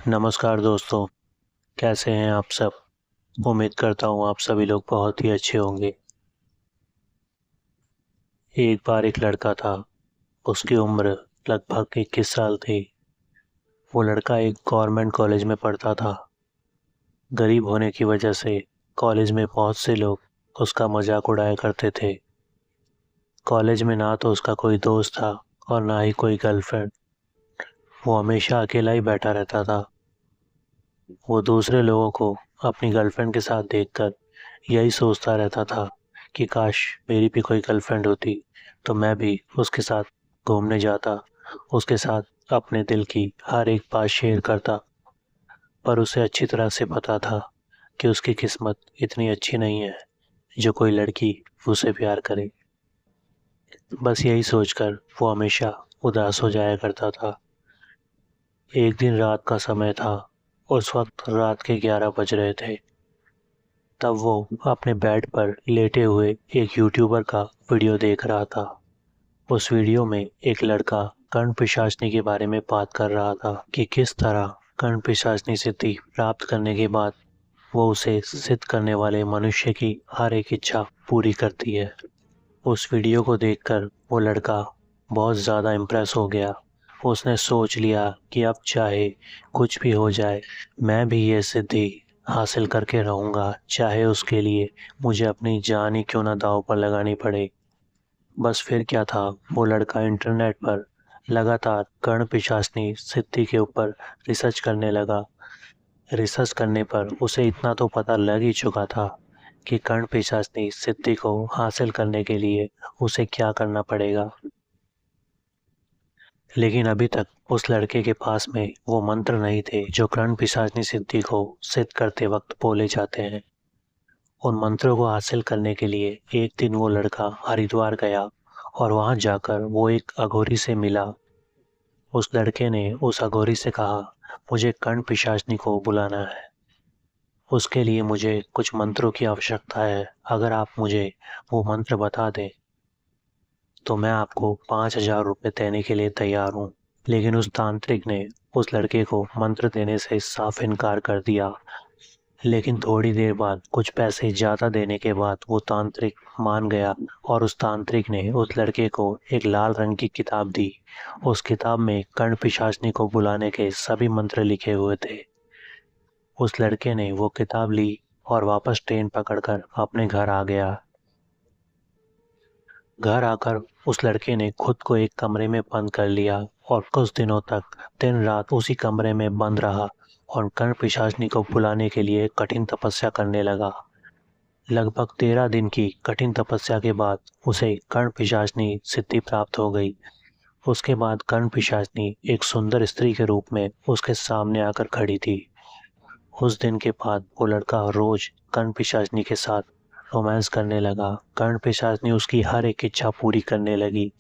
नमस्कार दोस्तों, कैसे हैं आप सब। उम्मीद करता हूँ आप सभी लोग बहुत ही अच्छे होंगे। एक बार एक लड़का था। उसकी उम्र लगभग 21 साल थी। वो लड़का एक गवर्नमेंट कॉलेज में पढ़ता था। गरीब होने की वजह से कॉलेज में बहुत से लोग उसका मजाक उड़ाया करते थे। कॉलेज में ना तो उसका कोई दोस्त था और ना ही कोई गर्लफ्रेंड। वो हमेशा अकेला ही बैठा रहता था। वो दूसरे लोगों को अपनी गर्लफ्रेंड के साथ देखकर यही सोचता रहता था कि काश मेरी भी कोई गर्लफ्रेंड होती तो मैं भी उसके साथ घूमने जाता, उसके साथ अपने दिल की हर एक बात शेयर करता। पर उसे अच्छी तरह से पता था कि उसकी किस्मत इतनी अच्छी नहीं है जो कोई लड़की उसे प्यार करे। बस यही सोचकर वो हमेशा उदास हो जाया करता था। एक दिन रात का समय था। उस वक्त रात के 11 बज रहे थे। तब वो अपने बेड पर लेटे हुए एक यूट्यूबर का वीडियो देख रहा था। उस वीडियो में एक लड़का कर्ण पिशाचनी के बारे में बात कर रहा था कि किस तरह कर्ण पिशाचनी सिद्धि प्राप्त करने के बाद वो उसे सिद्ध करने वाले मनुष्य की हर एक इच्छा पूरी करती है। उस वीडियो को देखकर वो लड़का बहुत ज़्यादा इम्प्रेस हो गया। उसने सोच लिया कि अब चाहे कुछ भी हो जाए, मैं भी ये सिद्धि हासिल करके रहूँगा, चाहे उसके लिए मुझे अपनी जान ही क्यों ना दांव पर लगानी पड़े। बस फिर क्या था, वो लड़का इंटरनेट पर लगातार कर्ण पिशाचनी सिद्धि के ऊपर रिसर्च करने लगा। रिसर्च करने पर उसे इतना तो पता लग ही चुका था कि कर्ण पिशाचनी सिद्धि को हासिल करने के लिए उसे क्या करना पड़ेगा। लेकिन अभी तक उस लड़के के पास में वो मंत्र नहीं थे जो कर्ण पिशाचनी सिद्धि को सिद्ध करते वक्त बोले जाते हैं। उन मंत्रों को हासिल करने के लिए एक दिन वो लड़का हरिद्वार गया और वहां जाकर वो एक अघोरी से मिला। उस लड़के ने उस अघोरी से कहा, मुझे कर्ण पिशाचनी को बुलाना है। उसके लिए मुझे कुछ मंत्रों की आवश्यकता है। अगर आप मुझे वो मंत्र बता दें तो मैं आपको 5,000 रुपये देने के लिए तैयार हूँ। लेकिन उस तांत्रिक ने उस लड़के को मंत्र देने से साफ इनकार कर दिया। लेकिन थोड़ी देर बाद कुछ पैसे ज़्यादा देने के बाद वो तांत्रिक मान गया और उस तांत्रिक ने उस लड़के को एक लाल रंग की किताब दी। उस किताब में कर्ण पिशाचनी को बुलाने के सभी मंत्र लिखे हुए थे। उस लड़के ने वो किताब ली और वापस ट्रेन पकड़कर अपने घर आ गया। घर आकर उस लड़के ने खुद को एक कमरे में बंद कर लिया और कुछ दिनों तक दिन रात उसी कमरे में बंद रहा और कर्ण पिशाचनी को बुलाने के लिए कठिन तपस्या करने लगा। लगभग 13 दिन की कठिन तपस्या के बाद उसे कर्ण पिशाचनी सिद्धि प्राप्त हो गई। उसके बाद कर्ण पिशाचनी एक सुंदर स्त्री के रूप में उसके सामने आकर खड़ी थी। उस दिन के बाद वो लड़का रोज कर्ण पिशाचनी के साथ रोमांस करने लगा। कर्ण पिशाचनी उसकी हर एक इच्छा पूरी करने लगी,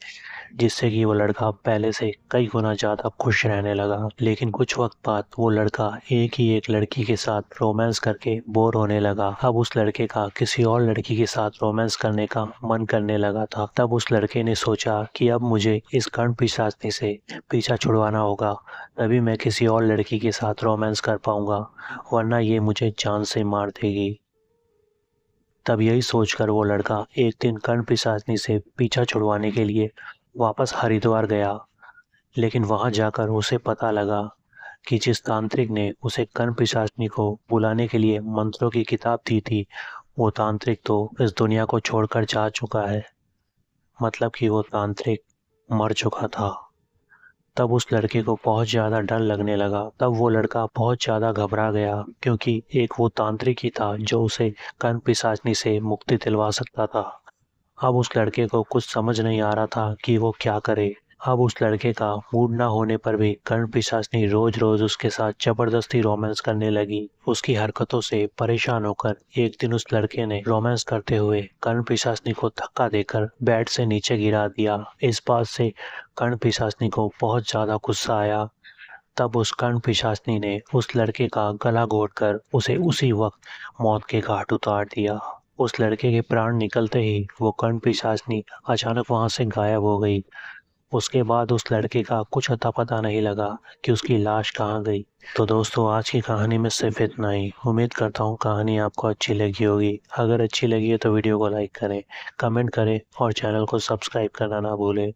जिससे कि वो लड़का पहले से कई गुना ज़्यादा खुश रहने लगा। लेकिन कुछ वक्त बाद वो लड़का एक ही एक लड़की के साथ रोमांस करके बोर होने लगा। अब उस लड़के का किसी और लड़की के साथ रोमांस करने का मन करने लगा था। तब उस लड़के ने सोचा कि अब मुझे इस कर्ण पिशाचनी से पीछा छुड़वाना होगा, तभी मैं किसी और लड़की के साथ रोमांस कर पाऊंगा, वरना ये मुझे जान से मार देगी। तब यही सोचकर वो लड़का एक दिन कर्ण पिशाचनी से पीछा छुड़वाने के लिए वापस हरिद्वार गया। लेकिन वहां जाकर उसे पता लगा कि जिस तांत्रिक ने उसे कर्ण पिशाचनी को बुलाने के लिए मंत्रों की किताब दी थी, वो तांत्रिक तो इस दुनिया को छोड़कर जा चुका है। मतलब कि वो तांत्रिक मर चुका था। तब उस लड़के को बहुत ज़्यादा डर लगने लगा। तब वो लड़का बहुत ज़्यादा घबरा गया, क्योंकि एक वो तांत्रिक ही था जो उसे कर्ण पिशाचनी से मुक्ति दिलवा सकता था। अब उस लड़के को कुछ समझ नहीं आ रहा था कि वो क्या करे। अब उस लड़के का मूड ना होने पर भी कर्ण पिशाचनी रोज रोज उसके साथ जबरदस्ती रोमांस करने लगी। उसकी हरकतों से परेशान होकर एक दिन उस लड़के ने रोमांस करते हुए कर्ण पिशाचनी को धक्का देकर बेड से नीचे गिरा दिया। इस बात से कर्ण पिशाचनी को बहुत ज्यादा गुस्सा आया। तब उस कर्ण पिशाचनी ने उस लड़के का गला घोंटकर उसे उसी वक्त मौत के घाट उतार दिया। उस लड़के के प्राण निकलते ही वो कर्ण पिशाचनी अचानक वहां से गायब हो गई। उसके बाद उस लड़के का कुछ अता पता नहीं लगा कि उसकी लाश कहाँ गई। तो दोस्तों, आज की कहानी में सिर्फ इतना ही। उम्मीद करता हूँ कहानी आपको अच्छी लगी होगी। अगर अच्छी लगी है तो वीडियो को लाइक करें, कमेंट करें और चैनल को सब्सक्राइब करना ना भूलें।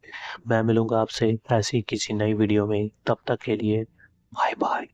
मैं मिलूंगा आपसे ऐसी किसी नई वीडियो में। तब तक के लिए बाय बाय।